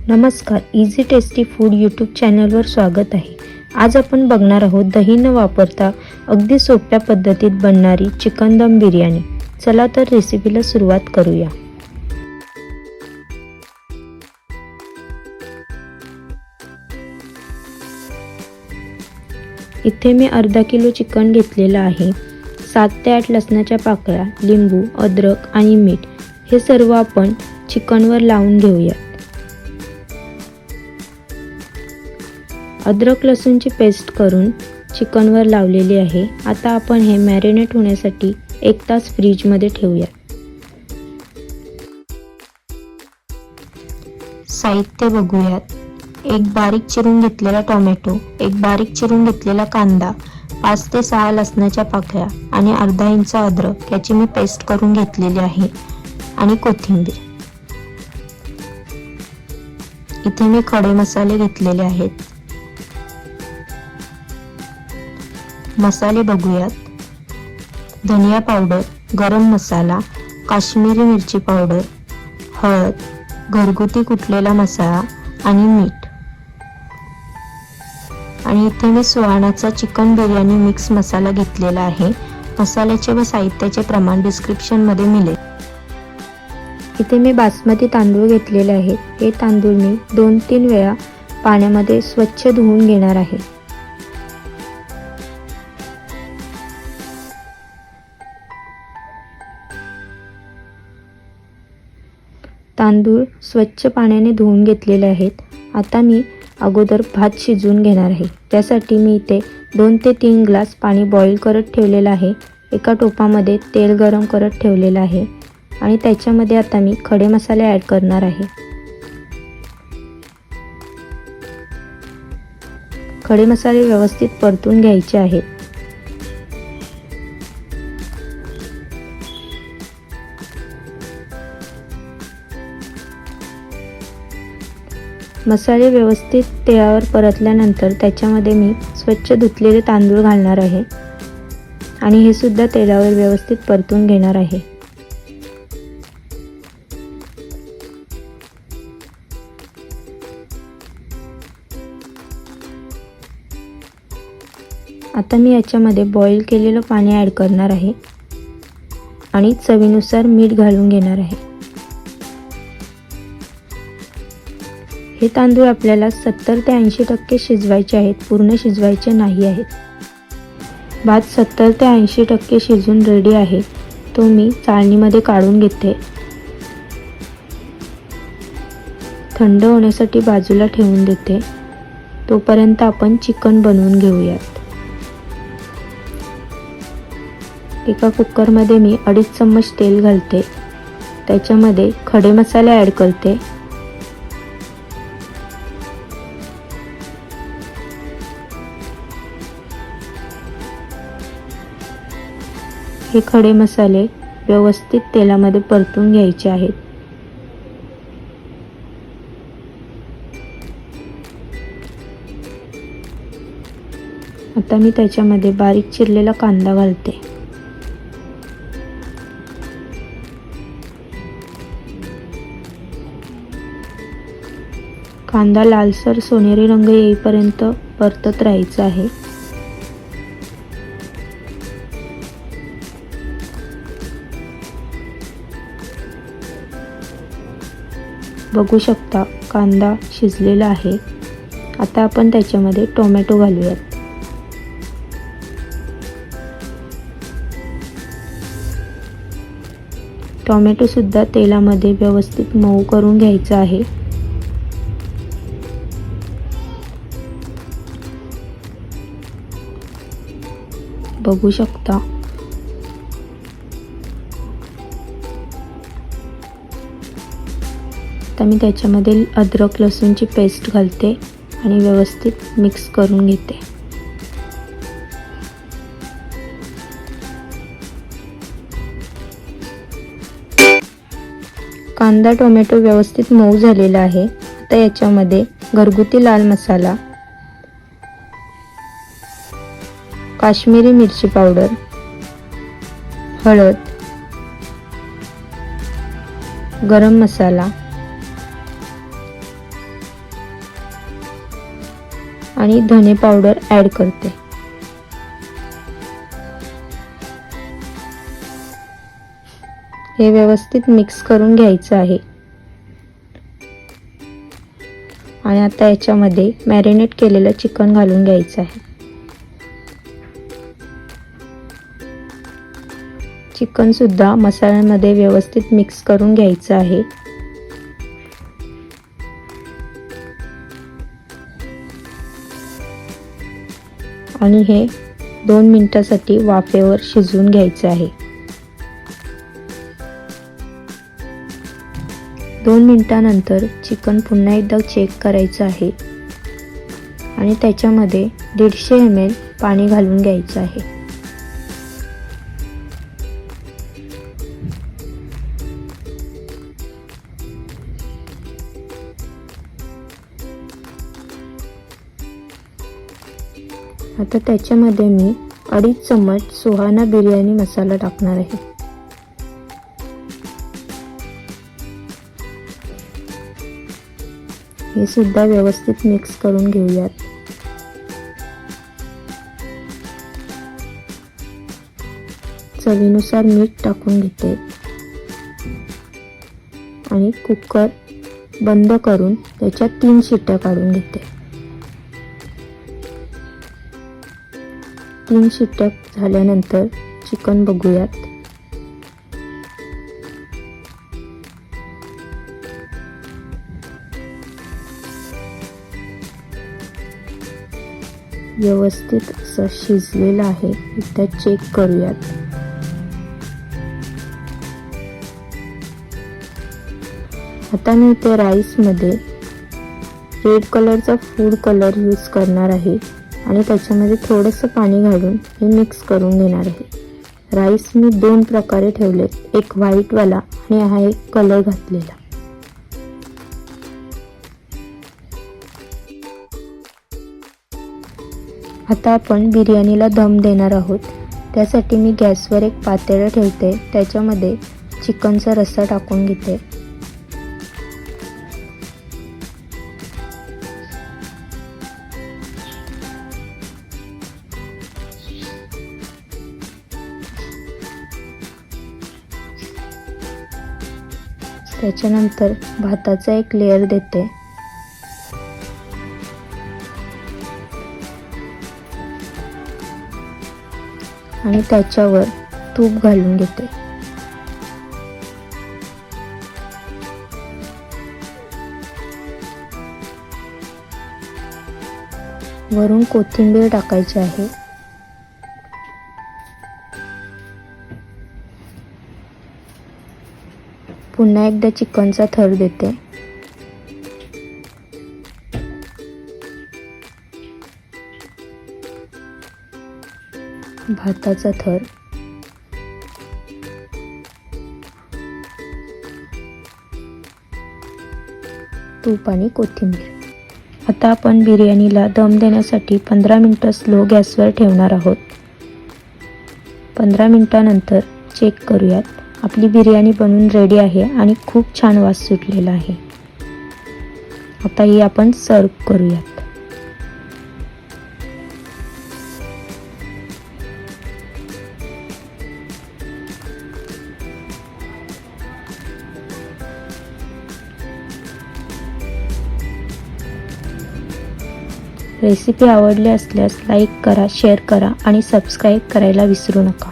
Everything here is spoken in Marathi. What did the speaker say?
नमस्कार, इझी टेस्टी फूड यूट्यूब चॅनलवर स्वागत आहे. आज आपण बघणार आहोत दही न वापरता अगदी सोप्या पद्धतीत बनणारी चिकन दम बिर्याणी. चला तर रेसिपीला सुरुवात करूया. इथे मी अर्धा किलो चिकन घेतलेलं आहे. 7 ते 8 लसणाच्या पाकळ्या, लिंबू, अद्रक आणि मीठ हे सर्व आपण चिकनवर लावून घेऊया. अद्रक लसूणची पेस्ट करून चिकनवर लावलेली आहे. आता आपण हे मॅरिनेट होण्यासाठी 1 तास फ्रीजमध्ये ठेवूया. साहित्य बघूयात. एक बारीक चिरून घेतलेला टोमॅटो, एक बारीक चिरून घेतलेला कांदा, 5 ते 6 लसणाच्या पाकळ्या आणि अर्धा इंच अद्रक याची मी पेस्ट करून घेतलेली आहे आणि कोथिंबीर. इथे मी खडे मसाले घेतलेले आहेत. मसाले बघूयात. धनिया पावडर, गरम मसाला, काश्मीरी मिरची पावडर, हळद, घरगुती कुटलेला मसाला आणि मीठ. आणि इथे मी सुहानाचा चिकन बिर्याणी मिक्स मसाला घेतलेला आहे. मसाल्याचे व साहित्याचे प्रमाण डिस्क्रिप्शन मध्ये मिळेल. इथे मी बासमती तांदूळ घेतलेले आहेत. हे तांदूळ मी 2-3 वेळा पाण्यामध्ये स्वच्छ धुवून घेणार आहे. तांदूळ स्वच्छ पाण्याने धुवून घेतलेले आहेत. आता मी अगोदर भात शिजवून घेणार आहे. त्यासाठी मी इथे 2 ते 3 ग्लास पाणी बॉईल करत ठेवलेलं आहे. एका टोपामध्ये तेल गरम करत ठेवलेलं आहे आणि त्याच्यामध्ये आता मी खडे मसाले ॲड करणार आहे. खडे मसाले व्यवस्थित परतून घ्यायचे आहेत. मसाले व्यवस्थित तेलावर परतल्यानंतर त्याच्यामध्ये मी स्वच्छ धुतलेले तांदूळ घालणार आहे आणि हे सुद्धा तेलावर व्यवस्थित परतून घेणार आहे. आता मी याच्यामध्ये बॉईल केलेलं पाणी ॲड करणार आहे आणि चवीनुसार मीठ घालून घेणार आहे. हे तांदूळ आपल्याला 70 ते 80% शिजवायचे आहेत, पूर्ण शिजवायचे नाही आहेत. भात 70 ते 80% शिजून रेडी आहे. तो मी चाळणीमध्ये काढून घेते. थंड होण्यासाठी बाजूला ठेवून देते. तोपर्यंत आपण चिकन बनवून घेऊयात. एका कुकरमध्ये मी 2.5 चम्मच तेल घालते. त्याच्यामध्ये खडे मसाले ॲड करते. हे खडे मसाले व्यवस्थित तेलामध्ये परतून घ्यायचे आहेत. आता मी त्याच्यामध्ये बारीक चिरलेला कांदा घालते. कांदा लालसर सोनेरी रंग येईपर्यंत परतत राहायचा आहे. बघू शकता कांदा शिजलेला आहे. आता आपण त्याच्यामध्ये टोमॅटो घालूयात. टोमॅटो सुद्धा तेलामध्ये व्यवस्थित मऊ करून घ्यायचा आहे. बघू शकता आता मी त्याच्यामध्ये अद्रक लसूणची पेस्ट घालते आणि व्यवस्थित मिक्स करून घेते. कांदा टोमॅटो व्यवस्थित मऊ झालेला आहे. आता याच्यामध्ये घरगुती लाल मसाला, काश्मीरी मिरची पावडर, हळद, गरम मसाला, आणि धने पावडर ॲड करते. हे व्यवस्थित मिक्स करून घ्यायचं आहे. आणि आता याच्यामध्ये मॅरिनेट केलेलं चिकन घालून घ्यायचं आहे. चिकन सुद्धा मसाल्यामध्ये व्यवस्थित मिक्स करून घ्यायचं आहे. आणि हे 2 मिनिटासाठी वाफेवर शिजवून घ्यायचे आहे. 2 मिनिटानंतर चिकन पुन्हा एकदा चेक करायचं आहे आणि त्याच्यामध्ये 150 ml पाणी घालून घ्यायचं आहे. आता त्याच्यामध्ये मी 2.5 चम्मच सुहाना बिर्याणी मसाला टाकणार आहे. हे सुद्धा व्यवस्थित मिक्स करून घेऊयात. चवीनुसार मीठ टाकून घेते आणि कुकर बंद करून त्याच्यात 3 शिट्ट्या काढून घेते. 3 शिट्ट्या झाल्यानंतर चिकन बघूयात. व्यवस्थित असं शिजलेलं आहे. एकदा चेक करूयात. आता मी इथे राईसमध्ये रेड कलरचा फूड कलर यूज करणार आहे आणि त्याच्यामध्ये थोडंसं पाणी घालून हे मिक्स करून घेणार आहे. राईस मी 2 प्रकारे ठेवलेत, एक व्हाईटवाला आणि हा एक कलर घातलेला. आता आपण बिर्याणीला दम देणार आहोत. त्यासाठी मी गॅसवर एक पातेलं ठेवते. त्याच्यामध्ये चिकनचा रस्सा टाकून घेते. त्याच्यानंतर भाताचा एक लेयर देते. आणि त्याच्यावर तूप घालून घेते. वरून कोथिंबीर टाकायची आहे. पुन्हा एकदा चिकनचा थर देते. भाताचा थर, तूप आणि कोथिंबीर. आता आपण बिर्याणीला दम देण्यासाठी 15 मिनिटं स्लो गॅसवर ठेवणार आहोत. 15 मिनिटानंतर चेक करूयात. आपली बिर्याणी बनवून रेडी आहे आणि खूप छान वास सुटलेला आहे. आता ही आपण सर्व करूयात. रेसिपी आवडली असल्यास लाईक करा, शेअर करा आणि सबस्क्राईब करायला विसरू नका.